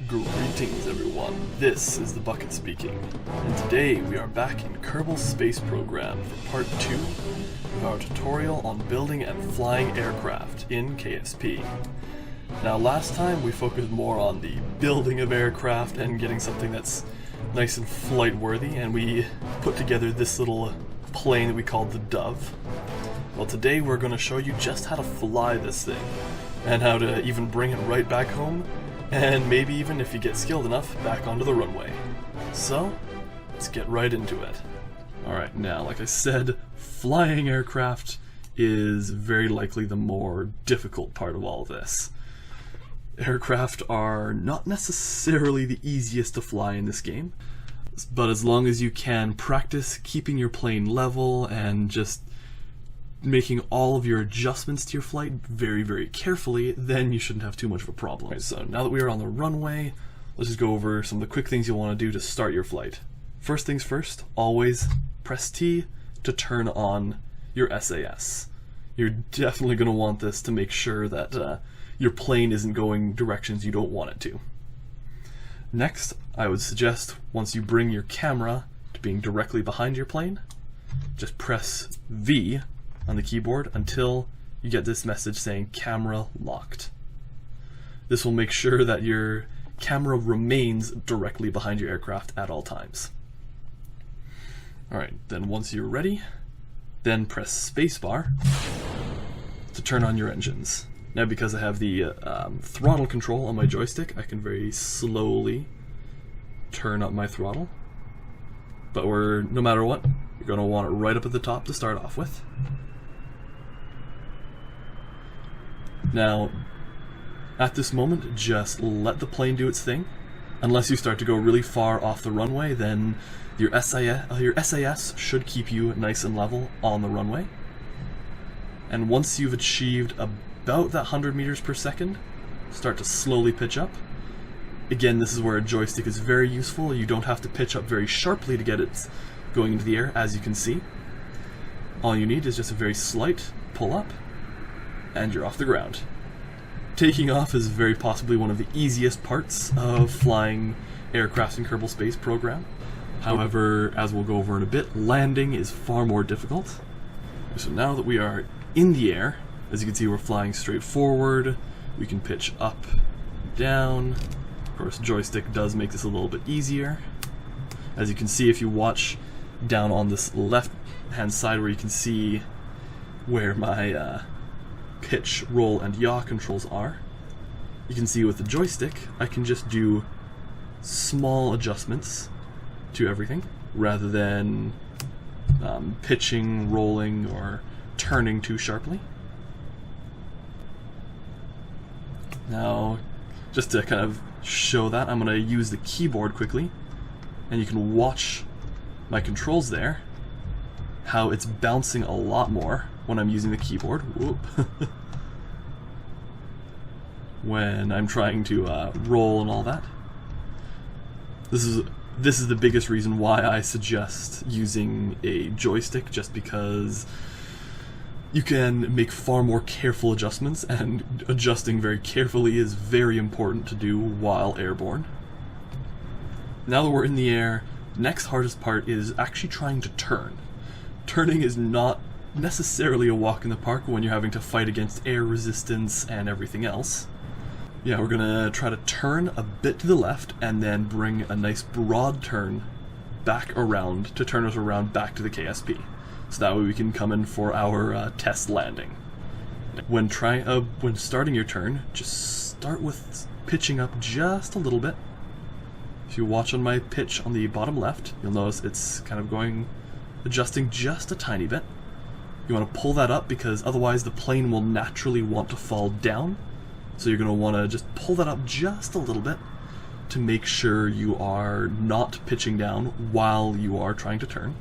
Greetings everyone, this is the Bucket speaking, and today we are back in Kerbal Space Program for part 2 of our tutorial on building and flying aircraft in KSP. Now last time we focused more on the building of aircraft and getting something that's nice and flight worthy, and we put together this little plane that we called the Dove. Well, today we're going to show you just how to fly this thing, and how to even bring it right back home, and maybe even, if you get skilled enough, back onto the runway. So, let's get right into it. Alright, now, like I said, flying aircraft is very likely the more difficult part of all of this. Aircraft are not necessarily the easiest to fly in this game, but as long as you can practice keeping your plane level and just making all of your adjustments to your flight very, very carefully, then you shouldn't have too much of a problem. Right, so now that we are on the runway, let's just go over some of the quick things you'll want to do to start your flight. First things first, always press T to turn on your SAS. You're definitely going to want this to make sure that your plane isn't going directions you don't want it to. Next, I would suggest once you bring your camera to being directly behind your plane, just press V on the keyboard until you get this message saying camera locked. This will make sure that your camera remains directly behind your aircraft at all times. Alright, then once you're ready, then press spacebar to turn on your engines. Now, because I have the throttle control on my joystick, I can very slowly turn up my throttle. But no matter what, you're going to want it right up at the top to start off with. Now, at this moment, just let the plane do its thing. Unless you start to go really far off the runway, then your SAS should keep you nice and level on the runway. And once you've achieved about that 100 meters per second, start to slowly pitch up. Again, this is where a joystick is very useful. You don't have to pitch up very sharply to get it going into the air, as you can see. All you need is just a very slight pull up, and you're off the ground. Taking off is very possibly one of the easiest parts of flying aircraft in Kerbal Space Program. However, as we'll go over in a bit, landing is far more difficult. So now that we are in the air, as you can see, we're flying straight forward. We can pitch up, down. Of course, joystick does make this a little bit easier. As you can see, if you watch down on this left-hand side where you can see where my pitch, roll, and yaw controls are, you can see with the joystick, I can just do small adjustments to everything, rather than pitching, rolling, or turning too sharply. Now, just to kind of show that, I'm going to use the keyboard quickly, and you can watch my controls there, how it's bouncing a lot more when I'm using the keyboard. Whoop. When I'm trying to roll and all that. This is the biggest reason why I suggest using a joystick, just because you can make far more careful adjustments, and adjusting very carefully is very important to do while airborne. Now that we're in the air, next hardest part is actually trying to turn. Turning is not necessarily a walk in the park when you're having to fight against air resistance and everything else. Yeah, we're gonna try to turn a bit to the left and then bring a nice broad turn back around to turn us around back to the KSP. So that way we can come in for our test landing. When starting your turn, just start with pitching up just a little bit. If you watch on my pitch on the bottom left, you'll notice it's kind of adjusting just a tiny bit. You want to pull that up because otherwise the plane will naturally want to fall down. So you're going to want to just pull that up just a little bit to make sure you are not pitching down while you are trying to turn.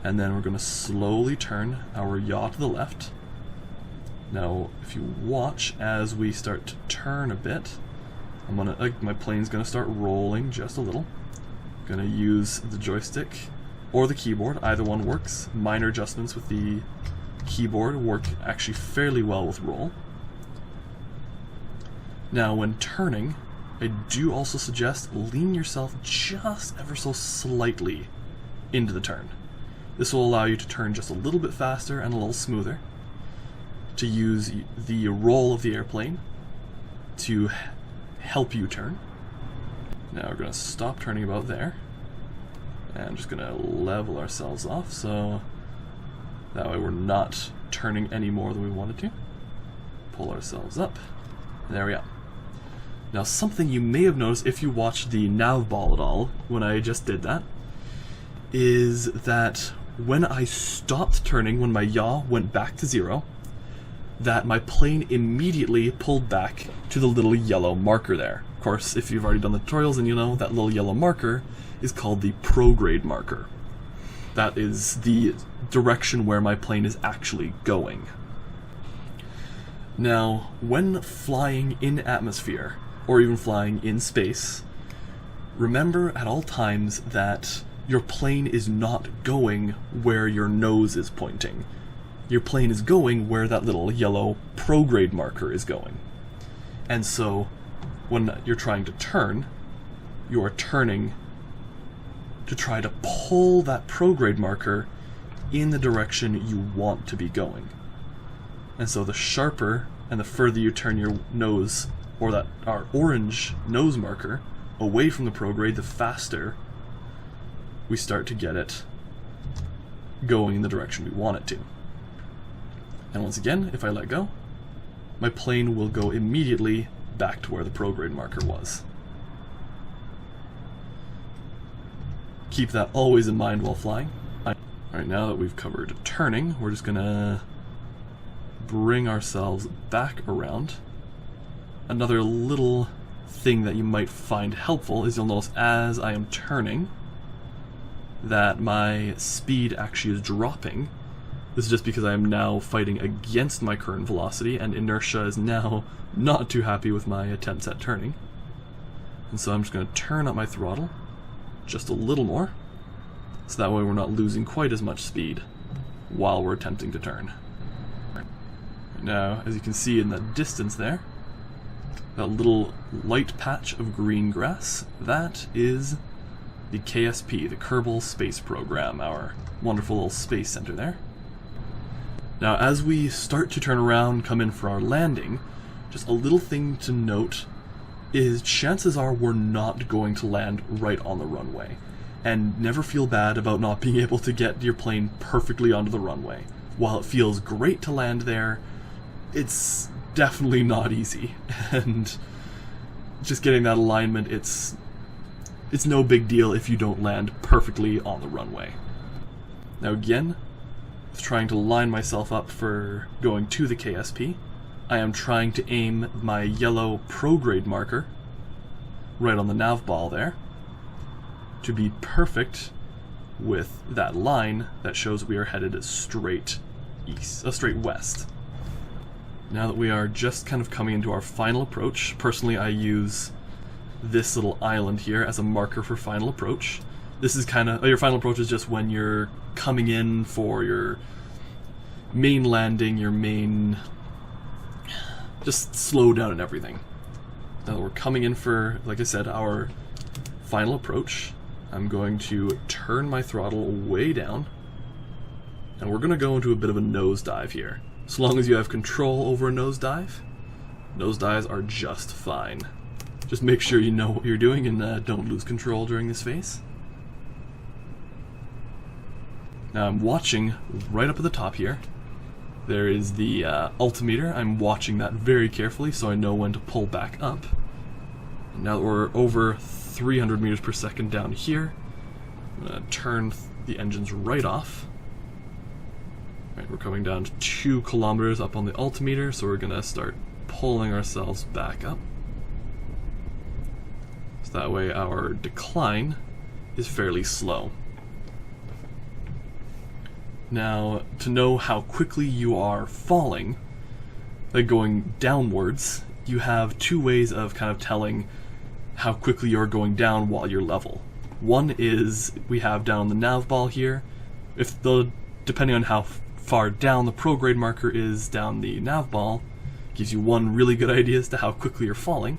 And then we're going to slowly turn our yaw to the left. Now, if you watch as we start to turn a bit, my plane's going to start rolling just a little. I'm going to use the joystick or the keyboard, either one works. Minor adjustments with the keyboard work actually fairly well with roll. Now when turning, I do also suggest lean yourself just ever so slightly into the turn. This will allow you to turn just a little bit faster and a little smoother, to use the roll of the airplane to help you turn. Now we're going to stop turning about there, and I'm just going to level ourselves off so that way we're not turning any more than we wanted to. Pull ourselves up. There we go. Now something you may have noticed if you watched the nav ball at all when I just did that, is that when I stopped turning, when my yaw went back to 0, that my plane immediately pulled back to the little yellow marker there. Of course, if you've already done the tutorials, then you know that little yellow marker is called the prograde marker. That is the direction where my plane is actually going. Now, when flying in atmosphere, or even flying in space, remember at all times that your plane is not going where your nose is pointing. Your plane is going where that little yellow prograde marker is going. And so, when you're trying to turn, you are turning to try to pull that prograde marker in the direction you want to be going. And so the sharper and the further you turn your nose, or that our orange nose marker, away from the prograde, the faster we start to get it going in the direction we want it to. And once again, if I let go, my plane will go immediately back to where the prograde marker was. Keep that always in mind while flying. Alright, now that we've covered turning, we're just gonna bring ourselves back around. Another little thing that you might find helpful is you'll notice as I am turning that my speed actually is dropping. This is just because I am now fighting against my current velocity, and inertia is now not too happy with my attempts at turning. And so I'm just going to turn up my throttle just a little more, so that way we're not losing quite as much speed while we're attempting to turn. Now, as you can see in the distance there, that little light patch of green grass, that is the KSP, the Kerbal Space Program, our wonderful little space center there. Now, as we start to turn around, come in for our landing, just a little thing to note is chances are we're not going to land right on the runway. And never feel bad about not being able to get your plane perfectly onto the runway. While it feels great to land there, it's definitely not easy. And just getting that alignment, it's no big deal if you don't land perfectly on the runway. Now again, trying to line myself up for going to the KSP, I am trying to aim my yellow prograde marker right on the nav ball there to be perfect with that line that shows we are headed straight west. Now that we are just kind of coming into our final approach, personally I use this little island here as a marker for final approach. This is kind of, your final approach is just when you're coming in for your main landing, your main, just slow down and everything. Now that we're coming in for, like I said, our final approach, I'm going to turn my throttle way down, and we're going to go into a bit of a nosedive here. So long as you have control over a nosedive, nosedives are just fine. Just make sure you know what you're doing and don't lose control during this phase. Now I'm watching right up at the top here. There is the altimeter. I'm watching that very carefully so I know when to pull back up. And now that we're over 300 meters per second down here, I'm going to turn the engines right off. Right, we're coming down to 2 kilometers up on the altimeter, so we're going to start pulling ourselves back up. So that way our decline is fairly slow. Now, to know how quickly you are falling, like going downwards, you have 2 ways of kind of telling how quickly you're going down while you're level. One is, we have down on the nav ball here, depending on how far down the prograde marker is down the nav ball, gives you one really good idea as to how quickly you're falling.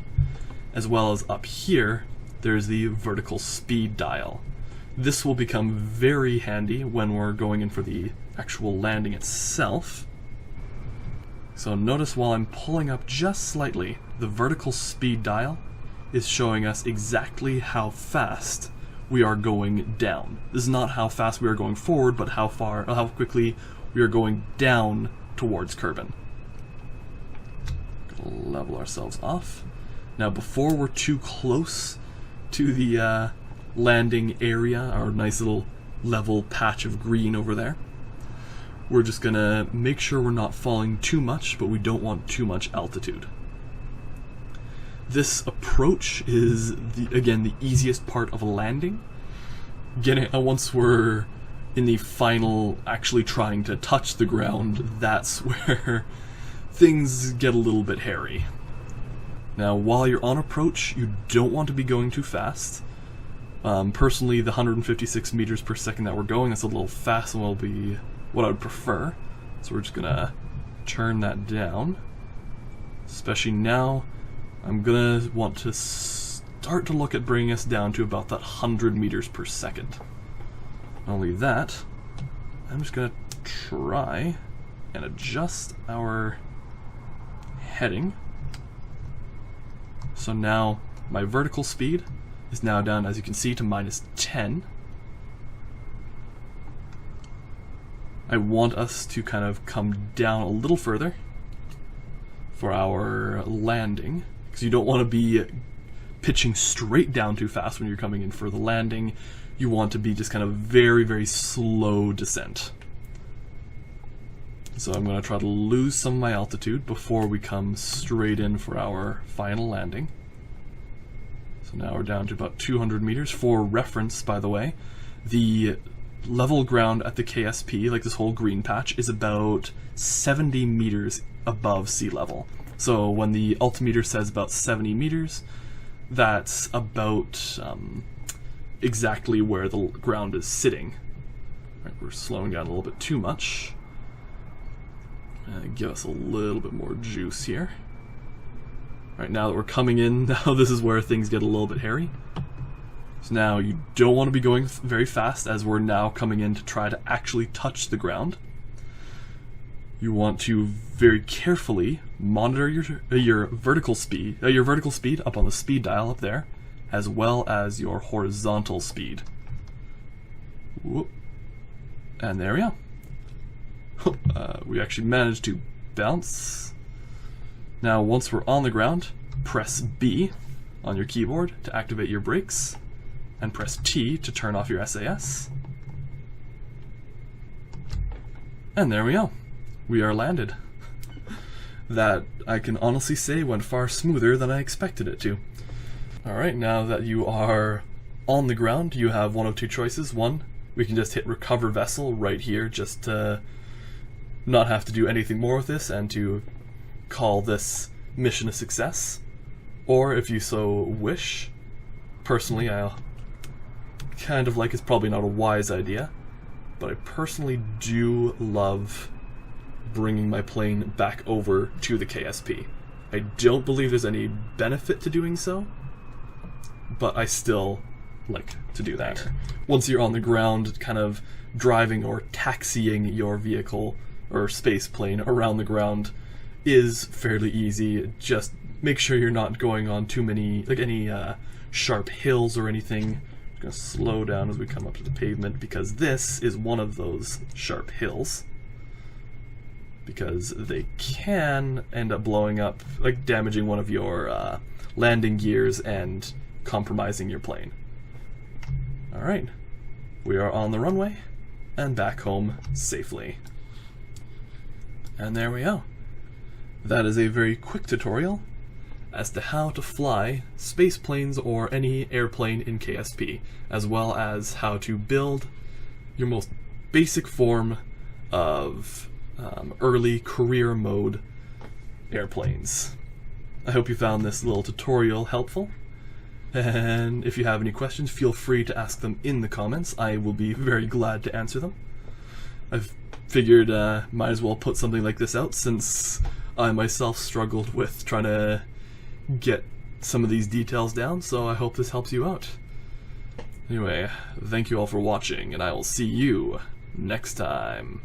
as well as up here, there's the vertical speed dial. This will become very handy when we're going in for the actual landing itself. So notice while I'm pulling up just slightly, the vertical speed dial is showing us exactly how fast we are going down. This is not how fast we are going forward, but how quickly we are going down towards Kerbin. Gonna level ourselves off. Now before we're too close to the landing area, our nice little level patch of green over there, we're just gonna make sure we're not falling too much, but we don't want too much altitude. This approach is, again, the easiest part of a landing. Once we're in the final, actually trying to touch the ground, that's where things get a little bit hairy. Now, while you're on approach, you don't want to be going too fast. Personally, the 156 meters per second that we're going, that's a little fast and will be what I would prefer. So we're just gonna turn that down. Especially now, I'm gonna want to start to look at bringing us down to about that 100 meters per second. Not only that, I'm just gonna try and adjust our heading. So now my vertical speed is now down, as you can see, to -10. I want us to kind of come down a little further for our landing, because you don't want to be pitching straight down too fast when you're coming in for the landing. You want to be just kind of very, very slow descent. So I'm going to try to lose some of my altitude before we come straight in for our final landing. So now we're down to about 200 meters. For reference, by the way, the level ground at the KSP, like this whole green patch, is about 70 meters above sea level. So when the altimeter says about 70 meters, that's about exactly where the ground is sitting. Right, we're slowing down a little bit too much. Give us a little bit more juice here. Right, now that we're coming in, now this is where things get a little bit hairy. So now you don't want to be going very fast, as we're now coming in to try to actually touch the ground. You want to very carefully monitor your vertical speed up on the speed dial up there, as well as your horizontal speed. Whoop. And there we go. We actually managed to bounce. Now once we're on the ground, press B on your keyboard to activate your brakes, and press T to turn off your SAS. And there we go. We are landed. That, I can honestly say, went far smoother than I expected it to. Alright, now that you are on the ground, you have one of two choices. One, we can just hit recover vessel right here, just to not have to do anything more with this and to call this mission a success. Or if you so wish, personally, I'll kind of like, it's probably not a wise idea, but I personally do love bringing my plane back over to the KSP. I don't believe there's any benefit to doing so, but I still like to do that. Once you're on the ground, kind of driving or taxiing your vehicle or space plane around the ground is fairly easy. Just make sure you're not going on too many, like any sharp hills or anything. I'm going to slow down as we come up to the pavement, because this is one of those sharp hills. Because they can end up blowing up, like damaging one of your landing gears and compromising your plane. Alright, we are on the runway and back home safely. And there we go. That is a very quick tutorial as to how to fly space planes or any airplane in KSP, as well as how to build your most basic form of early career mode airplanes. I hope you found this little tutorial helpful, and if you have any questions, feel free to ask them in the comments. I will be very glad to answer them. I've figured might as well put something like this out, since I myself struggled with trying to get some of these details down, so I hope this helps you out. Anyway, thank you all for watching, and I will see you next time.